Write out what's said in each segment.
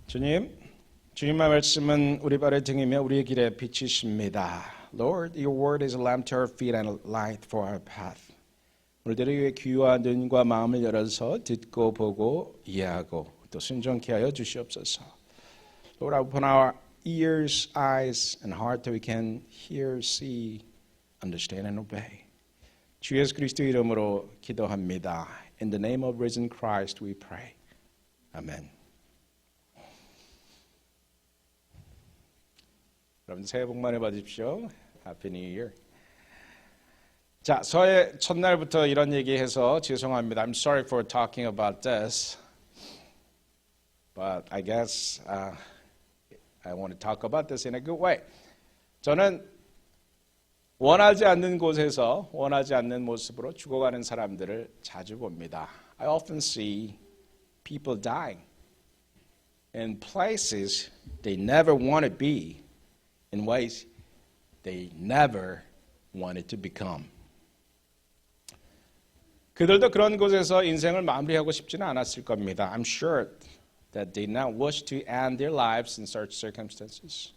주님의 말씀은 우리 발의 등이며 우리의 길에 빛이십니다. Lord, your word is a lamp to our feet and a light for our path. 오늘들을 위해 귀와 눈과 마음을 열어서 듣고 보고 이해하고 또 순종케 하여 주시옵소서. Lord, open our ears, eyes, and heart that we can hear, see, understand, and obey. 주 예수 그리스도의 이름으로 기도합니다. In the name of risen Christ we pray. 아멘. 여러분 새해 복 많이 받으십시오. Happy New Year. 자, 서해 첫날부터 이런 얘기해서 죄송합니다. I'm sorry for talking about this. But I guess I want to talk about this in a good way. 저는 원하지 않는 곳에서 원하지 않는 모습으로 죽어가는 사람들을 자주 봅니다. I often see people dying in places they never want to be, in ways they never wanted to become. 그들도 그런 곳에서 인생을 마무리하고 싶지는 않았을 겁니다. I'm sure that they not wish to end their lives in such circumstances.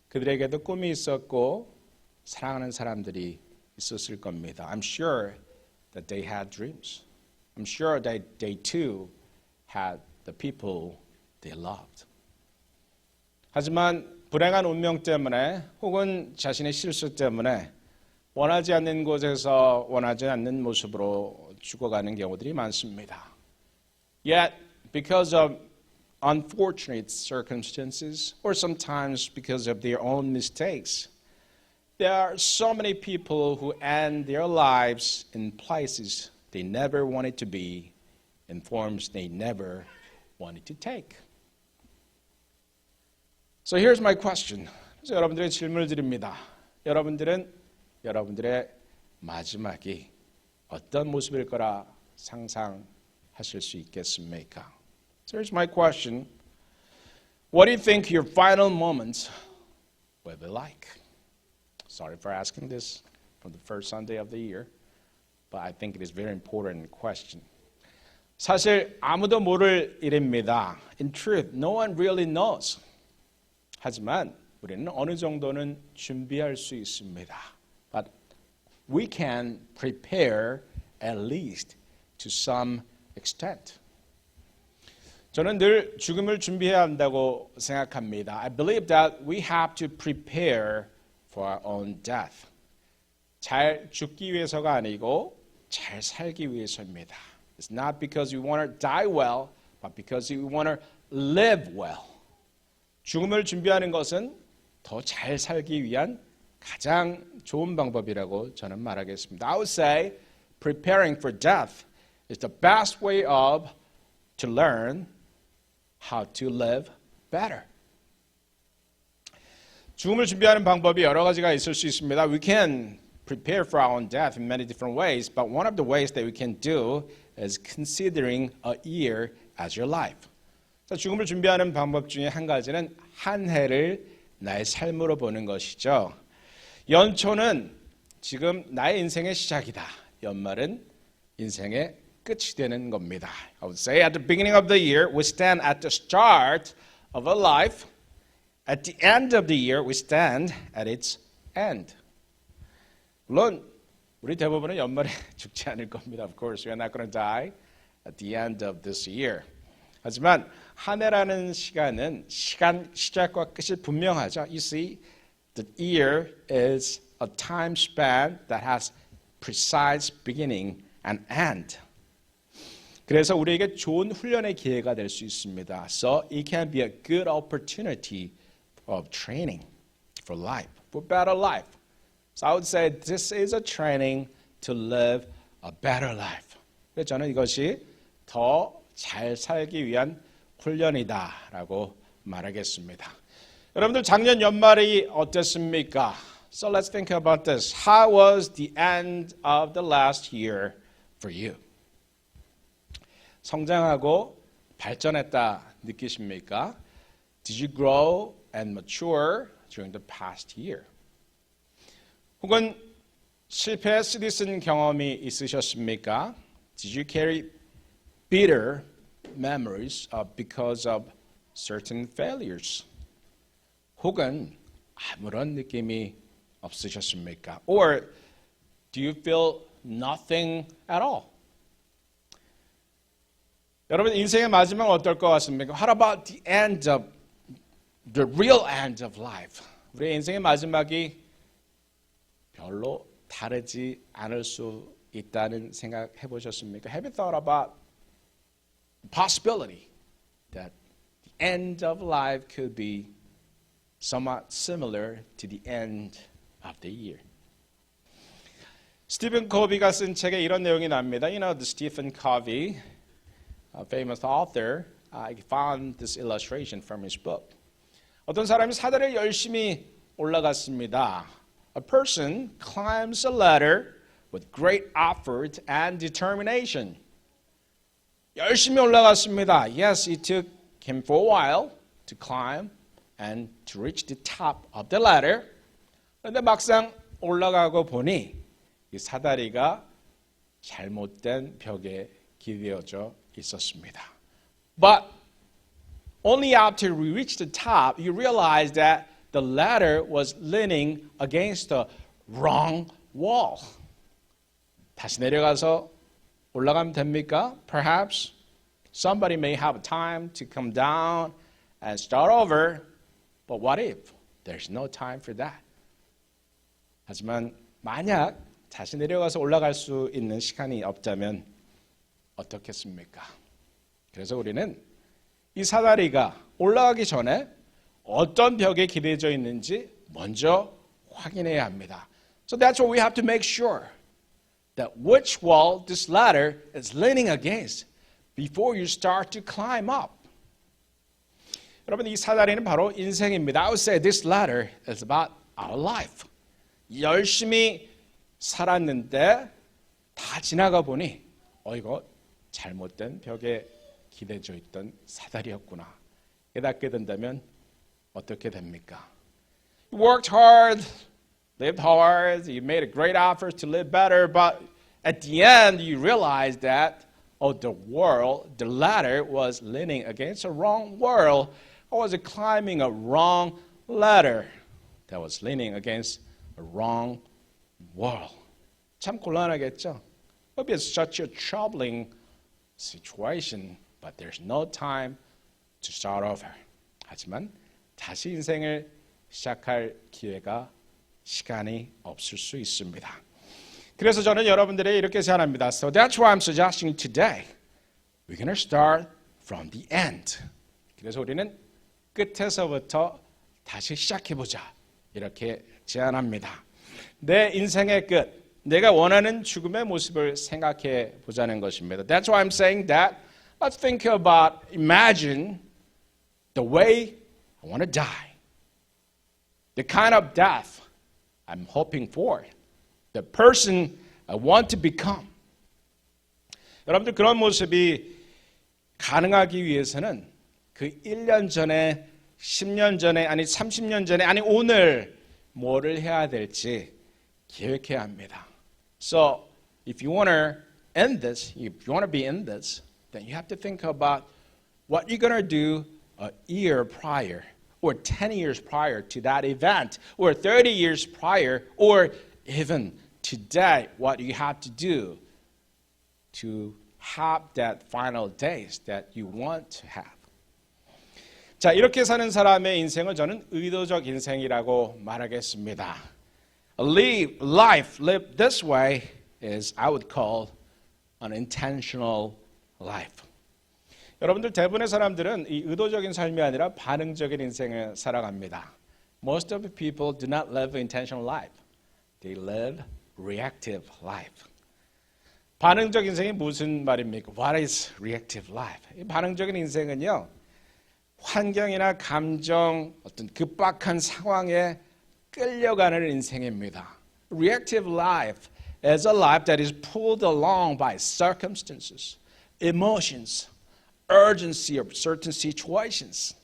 그들에게도 꿈이 있었고 사랑하는 사람들이 있었을 겁니다. I'm sure that they had dreams. I'm sure that they too had the people they loved. 하지만 불행한 운명 때문에 혹은 자신의 실수 때문에 원하지 않는 곳에서 원하지 않는 모습으로 죽어가는 경우들이 많습니다. Yet, because of unfortunate circumstances, or sometimes because of their own mistakes, there are so many people who end their lives in places they never wanted to be, in forms they never wanted to take. So here's my question. 그래서 여러분들의 질문을 드립니다. 여러분들의 마지막이 어떤 모습일 거라 상상하실 수 있겠습니까? So here's my question. What do you think your final moments will be like? Sorry for asking this from the first Sunday of the year, but I think it is a very important question. 사실 아무도 모를 일입니다. In truth, no one really knows. 하지만 우리는 어느 정도는 준비할 수 있습니다. But we can prepare at least to some extent. 저는 늘 죽음을 준비해야 한다고 생각합니다. I believe that we have to prepare for our own death. 잘 죽기 위해서가 아니고 잘 살기 위해서입니다. It's not because we want to die well, but because we want to live well. 죽음을 준비하는 것은 더 잘 살기 위한 가장 좋은 방법이라고 저는 말하겠습니다. I would say preparing for death is the best way to learn how to live better. 죽음을 준비하는 방법이 여러 가지가 있을 수 있습니다. We can prepare for our own death in many different ways, but one of the ways that we can do is considering a year as your life. 죽음을 준비하는 방법 중에 한 가지는 한 해를 나의 삶으로 보는 것이죠. 연초는 지금 나의 인생의 시작이다. 연말은 인생의 끝이 되는 겁니다. I would say at the beginning of the year, we stand at the start of a life. At the end of the year, we stand at its end. 물론 우리 대부분은 연말에 죽지 않을 겁니다. Of course, we are not going to die at the end of this year. 하지만 한 해라는 시간은 시간 시작과 끝이 분명하죠. You see, the year is a time span that has precise beginning and end. 그래서 우리에게 좋은 훈련의 기회가 될 수 있습니다. So it can be a good opportunity of training for life, for better life. So I would say this is a training to live a better life. 그래서 저는 이것이 더 잘 살기 위한 훈련이다라고 말하겠습니다. 여러분들 작년 연말이 어땠습니까? So let's think about this. How was the end of the last year for you? 성장하고 발전했다 느끼십니까? Did you grow and mature during the past year? 혹은 실패 쓰디 쓴 경험이 있으셨습니까? Did you carry bitter memories because of certain failures? 혹은 아무런 느낌이 없으셨습니까? Or do you feel nothing at all? 여러분 인생의 마지막은 어떨 것 같습니까? What about the end of the real end of life? 우리 인생의 마지막이 별로 다르지 않을 수 있다는 생각 해보셨습니까? Have you thought about the possibility that the end of life could be somewhat similar to the end of the year? 스티븐 코비가 쓴 책에 이런 내용이 납니다. You know, the Stephen Covey, a famous author, found this illustration from his book. 어떤 사람이 사다리를 열심히 올라갔습니다. A person climbs a ladder with great effort and determination. 열심히 올라갔습니다. Yes, it took him for a while to climb and to reach the top of the ladder. 그런데 막상 올라가고 보니 이 사다리가 잘못된 벽에 기대어져 있었습니다. But only after we reached the top, you realize that the ladder was leaning against the wrong wall. 다시 내려가서 올라가면 됩니까? Perhaps somebody may have time to come down and start over. But what if there's no time for that? 하지만 만약 다시 내려가서 올라갈 수 있는 시간이 없다면 어떻겠습니까? 그래서 우리는 이 사다리가 올라가기 전에 어떤 벽에 기대져 있는지 먼저 확인해야 합니다. So that's what we have to make sure that which wall this ladder is leaning against before you start to climb up. 여러분 이 사다리는 바로 인생입니다. I would say this ladder is about our life. 열심히 살았는데 다 지나가 보니 이거 잘못된 벽에 기대져 있던 사다리였구나. 깨닫게 된다면 어떻게 됩니까? You worked hard, lived hard, you made a great effort to live better, but at the end you realized that the ladder was leaning against a wrong wall. I was climbing a wrong ladder that was leaning against a wrong wall. 참 곤란하겠죠? It would be such a troubling situation, but there's no time to start over. 하지만 다시 인생을 시작할 기회가 시간이 없을 수 있습니다. 그래서 저는 여러분들에게 이렇게 제안합니다. So that's why I'm suggesting today we're going to start from the end. 그래서 우리는 끝에서부터 다시 시작해보자. 이렇게 제안합니다. 내 인생의 끝, 내가 원하는 죽음의 모습을 생각해 보자는 것입니다. That's why I'm saying that. Let's think about, imagine the way I want to die. The kind of death I'm hoping for. The person I want to become. 여러분들 그런 모습이 가능하기 위해서는 그 1년 전에, 10년 전에, 아니 30년 전에, 아니 오늘 뭐를 해야 될지 계획해야 합니다. So if you want to end this, if you want to be in this, then you have to think about what you're going to do a year prior, or 10 years prior to that event, or 30 years prior, or even today, what you have to do to have that final days that you want to have. 자, 이렇게 사는 사람의 인생을 저는 의도적 인생이라고 말하겠습니다. Life lived this way is I would call an intentional life. 여러분들 대부분의 사람들은 이 의도적인 삶이 아니라 반응적인 인생을 살아갑니다. Most of the people do not live intentional life. They live reactive life. 반응적 인생이 무슨 말입니까? What is reactive life? 이 반응적인 인생은요, 환경이나 감정, 어떤 급박한 상황에 끌려가는 인생입니다. Reactive life is a life that is pulled along by circumstances, emotions, urgency of certain situations.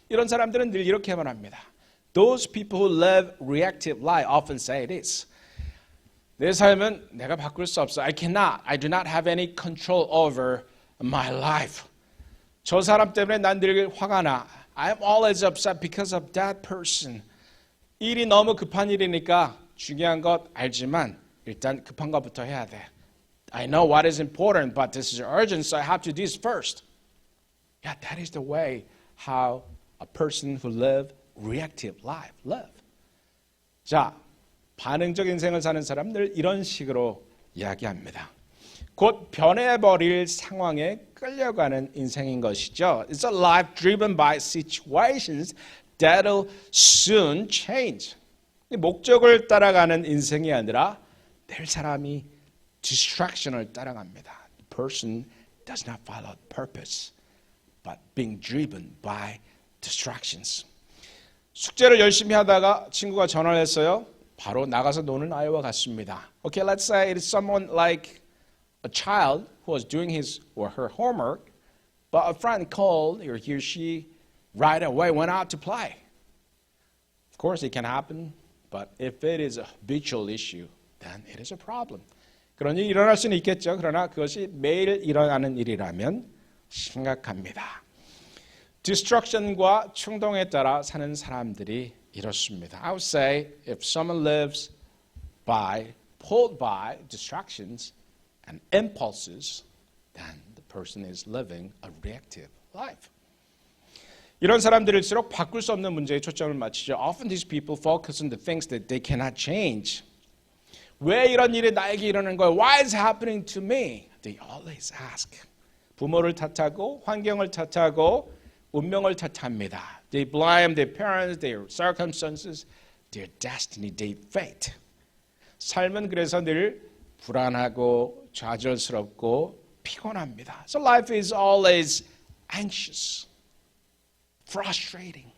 이런 사람들은 늘 이렇게 말합니다. Those people who live reactive life often say this. 내 삶은 내가 바꿀 수 없어. I do not have any control over my life. 저 사람 때문에 난 늘 화가 나. I'm always upset because of that person. 일이 너무 급한 일이니까 중요한 것 알지만 일단 급한 것부터 해야 돼. I know what is important, but this is urgent, so I have to do this first. Yeah, that is the way how a person who live reactive life live. 자, 반응적 인생을 사는 사람들 이런 식으로 이야기합니다. 곧 변해버릴 상황에 끌려가는 인생인 것이죠. It's a life driven by situations that'll soon change. 목적을 따라가는 인생이 아니라 늘 사람이 distraction을 따라갑니다. The person does not follow purpose, but being driven by distractions. 숙제를 열심히 하다가 친구가 전화를 했어요. 바로 나가서 노는 아이와 같습니다. Okay, let's say it's someone like a child who was doing his or her homework, but a friend called, or he or she right away went out to play. Of course, it can happen, but if it is a habitual issue, then it is a problem. 그런 일이 일어날 수는 있겠죠. 그러나 그것이 매일 일어나는 일이라면 심각합니다. 디스트럭션과 충동에 따라 사는 사람들이 이렇습니다. I would say if someone lives pulled by distractions and impulses, then the person is living a reactive life. 이런 사람들일수록 바꿀 수 없는 문제에 초점을 맞추죠. Often these people focus on the things that they cannot change. 왜 이런 일이 나에게 일어나는 거야? Why is it happening to me? They always ask. 부모를 탓하고 환경을 탓하고 운명을 탓합니다. They blame their parents, their circumstances, their destiny, their fate. 삶은 그래서 늘 불안하고 좌절스럽고 피곤합니다. So life is always anxious, frustrating,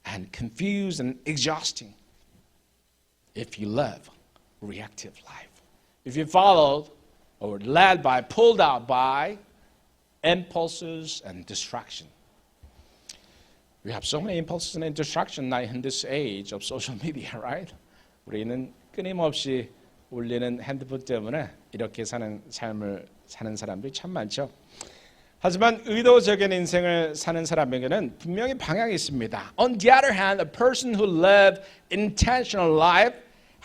and confused and exhausting if you live reactive life. If you followed or led by, pulled out by impulses and distraction. We have so many impulses and distraction now in this age of social media, right? 우리는 끊임없이 울리는 핸드폰 때문에 이렇게 사는 삶을 사는 사람들이 참 많죠. 하지만 의도적인 인생을 사는 사람에게는 분명히 방향이 있습니다. On the other hand, a person who lives intentional life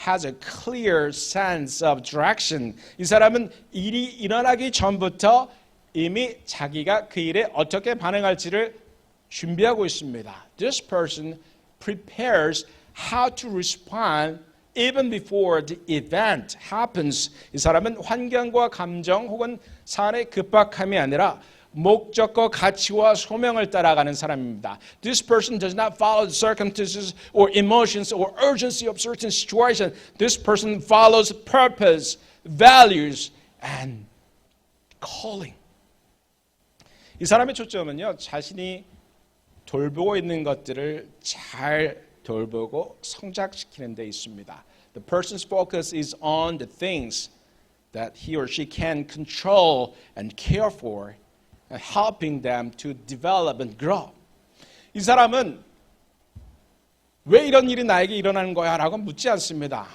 has a clear sense of direction. 이 사람은 일이 일어나기 전부터 이미 자기가 그 일에 어떻게 반응할지를 준비하고 있습니다. This person prepares how to respond even before the event happens. 이 사람은 환경과 감정 혹은 사안의 급박함이 아니라 목적과 가치와 소명을 따라가는 사람입니다. This person does not follow the circumstances or emotions or urgency of certain situation. This person follows purpose, values, and calling. 이 사람의 초점은요, 자신이 돌보고 있는 것들을 잘 돌보고 성장시키는 데 있습니다. The person's focus is on the things that he or she can control and care for, and helping them to develop and grow. 이 사람은 왜 이런 일이 나에게 일어나는 거야? 라고 묻지 않습니다.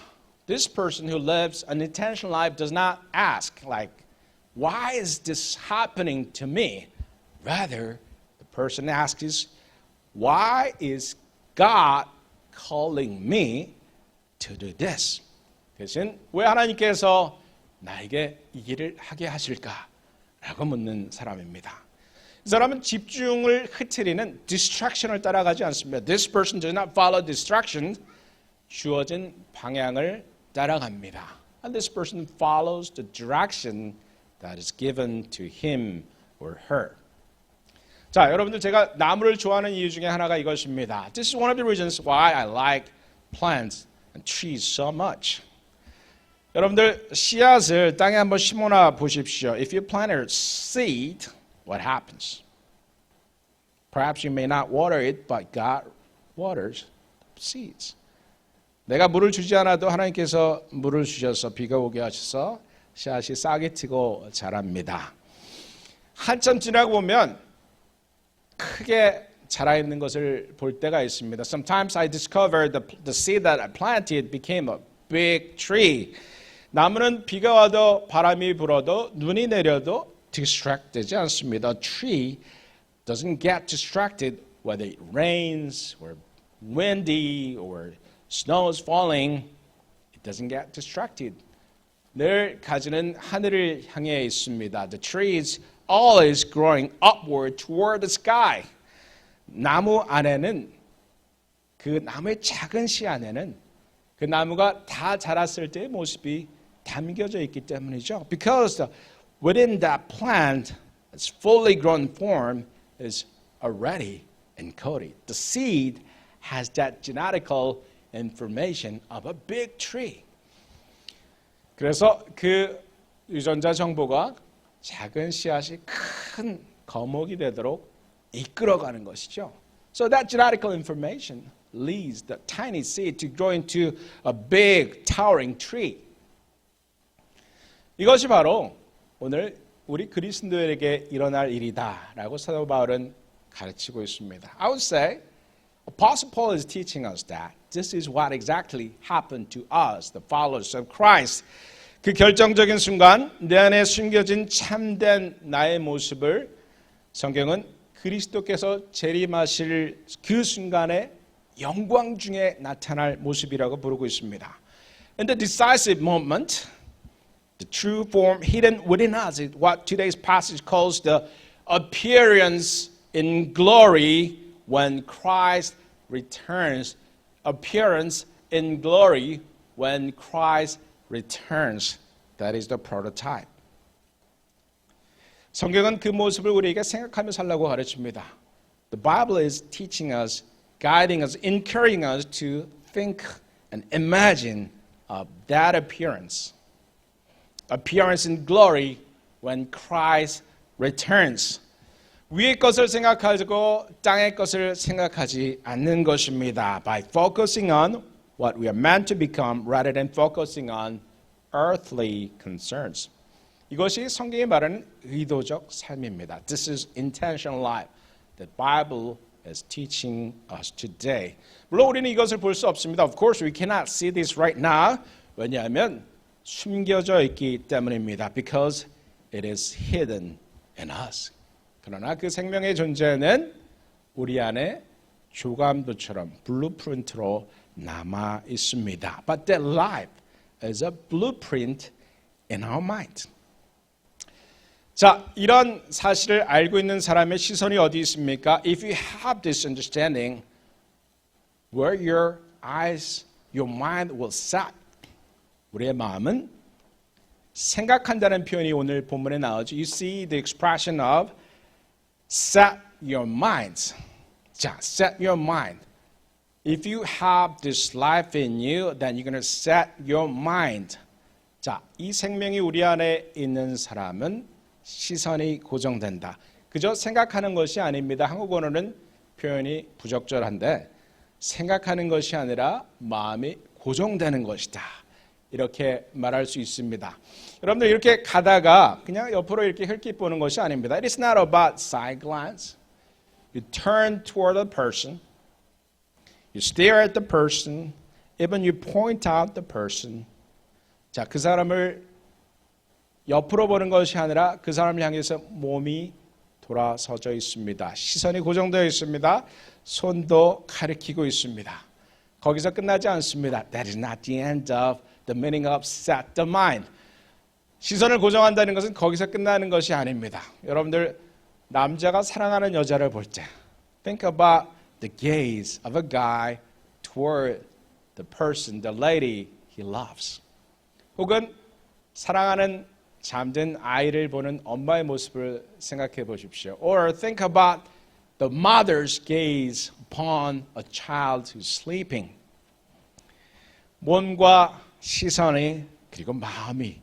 This person who lives an intentional life does not ask, like, why is this happening to me? Rather, the person asks, why is God calling me to do this? 대신 왜 하나님께서 나에게 이 일을 하게 하실까? 라고 묻는 사람입니다. 이 사람은 집중을 흐트리는 distraction을 따라가지 않습니다. This person does not follow distraction. 주어진 방향을 따라갑니다. And this person follows the direction that is given to him or her. 자, 여러분들 제가 나무를 좋아하는 이유 중에 하나가 이것입니다. This is one of the reasons why I like plants and trees so much. 여러분들 씨앗을 땅에 한번 심어놔 보십시오. If you plant a seed, what happens? Perhaps you may not water it, but God waters seeds. 내가 물을 주지 않아도 하나님께서 물을 주셔서 비가 오게 하셔서 씨앗이 싹이 트고 자랍니다. 한참 지나고 보면 크게 자라 있는 것을 볼 때가 있습니다. Sometimes I discover the seed that I planted became a big tree. 나무는 비가 와도 바람이 불어도 눈이 내려도 distract 되지 않습니다. A tree doesn't get distracted whether it rains or windy or snow is falling. It doesn't get distracted. 늘 가지는 하늘을 향해 있습니다. The tree is always growing upward toward the sky. 나무 안에는 그 나무의 작은 씨 안에는 그 나무가 다 자랐을 때의 모습이 담겨져 있기 때문이죠. Because within that plant, its fully grown form is already encoded. The seed has that genetical information of a big tree. 그래서 그 유전자 정보가 작은 씨앗이 큰 거목이 되도록 이끌어가는 것이죠. So that genetical information leads the tiny seed to grow into a big towering tree. 이것이 바로 오늘 우리 그리스도인에게 일어날 일이다라고 사도 바울은 가르치고 있습니다. I would say Apostle Paul is teaching us that this is what exactly happened to us, the followers of Christ. 그 결정적인 순간 내 안에 숨겨진 참된 나의 모습을 성경은 그리스도께서 재림하실 그 순간에 영광 중에 나타날 모습이라고 부르고 있습니다. In the decisive moment, the true form hidden within us is what today's passage calls the appearance in glory when Christ returns. Appearance in glory when Christ returns. That is the prototype. 성경은 그 모습을 우리에게 생각하며 살라고 가르칩니다. The Bible is teaching us, guiding us, encouraging us to think and imagine of that appearance. Appearance in glory when Christ returns. 위의 것을 생각하고 땅의 것을 생각하지 않는 것입니다. By focusing on what we are meant to become rather than focusing on earthly concerns. 이것이 성경이 말하는 의도적 삶입니다. This is intentional life that Bible is teaching us today. 물론 우리는 이것을 볼 수 없습니다. Of course, we cannot see this right now. 왜냐하면 숨겨져 있기 때문입니다. Because it is hidden in us. 그러나 그 생명의 존재는 우리 안에 조감도처럼 블루프린트로 남아 있습니다. But that life is a blueprint in our mind. 자, 이런 사실을 알고 있는 사람의 시선이 어디 있습니까? If you have this understanding, where your eyes, your mind will set. 우리의 마음은 생각한다는 표현이 오늘 본문에 나오죠. You see the expression of set your minds. 자, set your mind. If you have this life in you, then you're going to set your mind. 자, 이 생명이 우리 안에 있는 사람은 시선이 고정된다. 그저 생각하는 것이 아닙니다. 한국어로는 표현이 부적절한데 생각하는 것이 아니라 마음이 고정되는 것이다. 이렇게 말할 수 있습니다. 여러분들 이렇게 가다가 그냥 옆으로 이렇게 흘낏 보는 것이 아닙니다. It is not about side glance. You turn toward a person. You stare at the person. Even you point out the person. 자, 그 사람을 옆으로 보는 것이 아니라 그 사람을 향해서 몸이 돌아서져 있습니다. 시선이 고정되어 있습니다. 손도 가리키고 있습니다. 거기서 끝나지 않습니다. That is not the end of the meaning of set the mind. 시선을 고정한다는 것은 거기서 끝나는 것이 아닙니다. 여러분들 남자가 사랑하는 여자를 볼 때 think about the gaze of a guy toward the person, the lady he loves. 혹은 사랑하는 잠든 아이를 보는 엄마의 모습을 생각해 보십시오. Or think about the mother's gaze upon a child who's sleeping. 몸과 시선이 그리고 마음이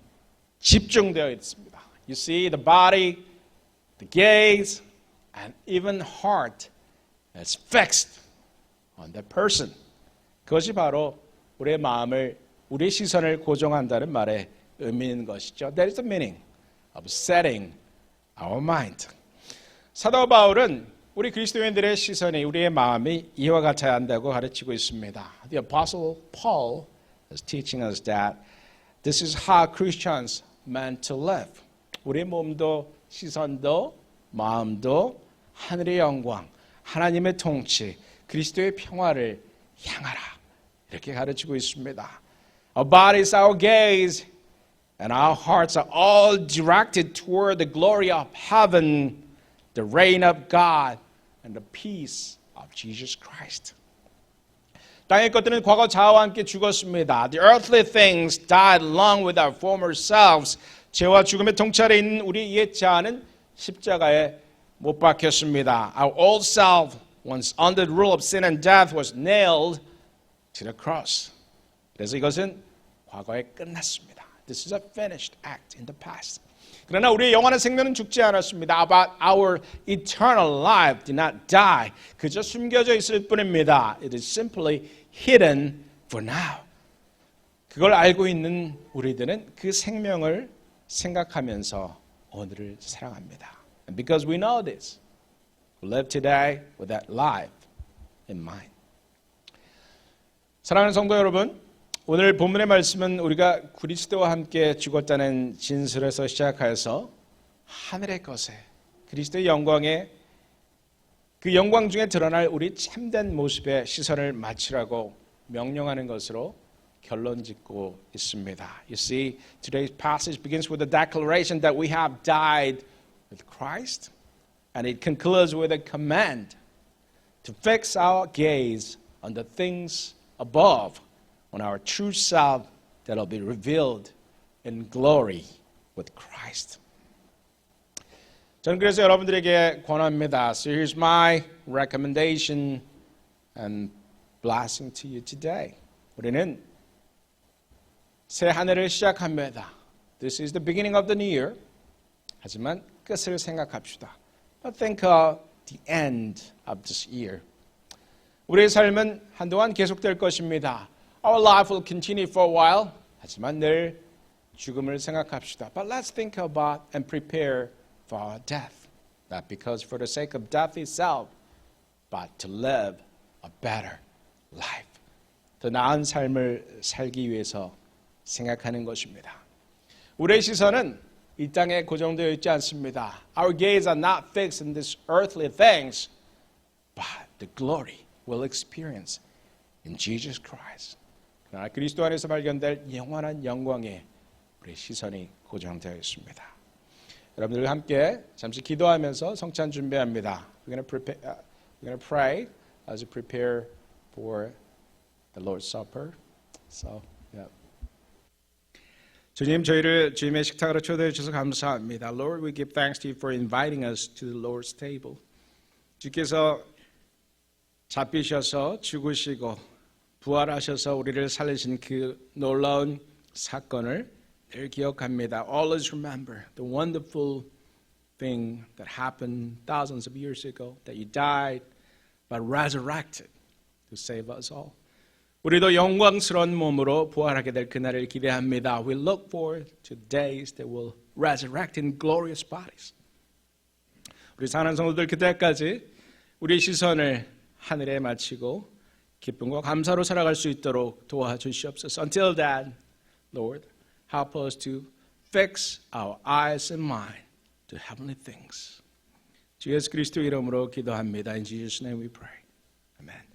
집중되어 있습니다. You see the body, the gaze, and even heart is fixed on that person. 그것이 바로 우리의 마음을, 우리의 시선을 고정한다는 말의 의미인 것이죠. That is the meaning of setting our mind. 사도 바울은 우리 그리스도인들의 시선이, 우리의 마음이 이와 같아야 한다고 가르치고 있습니다. The Apostle Paul is teaching us that this is how Christians meant to live. 우리 몸도 시선도 마음도 하늘의 영광, 하나님의 통치, 그리스도의 평화를 향하라. 이렇게 가르치고 있습니다. Our bodies, our gaze, and our hearts are all directed toward the glory of heaven, the reign of God, and the peace of Jesus Christ. 땅의 것들은 과거 자아와 함께 죽었습니다. The earthly things died along with our former selves. 죄와 죽음의 통찰에 있는 우리 옛 자아는 십자가에 못 박혔습니다. Our old self, once under the rule of sin and death, was nailed to the cross. 그래서 이것은 과거에 끝났습니다. This is a finished act in the past. 그러나 우리의 영원한 생명은 죽지 않았습니다. But our eternal life did not die. 그저 숨겨져 있을 뿐입니다. It is simply hidden for now. 그걸 알고 있는 우리들은 그 생명을 생각하면서 오늘을 살아갑니다. And because we know this, we live today with that life in mind. 사랑하는 성도 여러분, 오늘 본문의 말씀은 우리가 그리스도와 함께 죽었다는 진술에서 시작하여서 하늘의 것에 그리스도의 영광에 그 영광 중에 드러날 우리 참된 모습에 시선을 맞추라고 명령하는 것으로 결론 짓고 있습니다. You see, today's passage begins with a declaration that we have died with Christ, and it concludes with a command to fix our gaze on the things above, on our true self that will be revealed in glory with Christ. 저는 그래서 여러분들에게 권합니다. So here's my recommendation and blessing to you today. 우리는 새 한 해를 시작합니다. This is the beginning of the new year. 하지만 끝을 생각합시다. But think of the end of this year. 우리의 삶은 한동안 계속될 것입니다. Our life will continue for a while. 하지만 늘 죽음을 생각합시다. But let's think about and prepare for our death. Not because for the sake of death itself, but to live a better life. 더 나은 삶을 살기 위해서 생각하는 것입니다. 우리의 시선은 이 땅에 고정되어 있지 않습니다. Our gaze are not fixed in these earthly things, but the glory we'll experience in Jesus Christ. 그러나 그리스도 안에서 발견될 영원한 영광에 우리의 시선이 고정되어 있습니다. 여러분들과 함께 잠시 기도하면서 성찬 준비합니다. We're going to pray as we prepare for the Lord's Supper. So, yeah. 주님, 저희를 주님의 식탁으로 초대해 주셔서 감사합니다. Lord, we give thanks to you for inviting us to the Lord's table. 주께서 잡히셔서 죽으시고 부활하셔서 우리를 살리신 그 놀라운 사건을 늘 기억합니다. Always remember the wonderful thing that happened thousands of years ago, that you died but resurrected to save us all. 우리도 영광스러운 몸으로 부활하게 될 그날을 기대합니다. We look forward to days that will resurrect in glorious bodies. 우리 사랑하는 성도들 그때까지 우리의 시선을 하늘에 맞추고 기쁨과 감사로 살아갈 수 있도록 도와주시옵소서. Until then, Lord, help us to fix our eyes and mind to heavenly things. 주 예수 그리스도 이름으로 기도합니다. In Jesus' name we pray. Amen.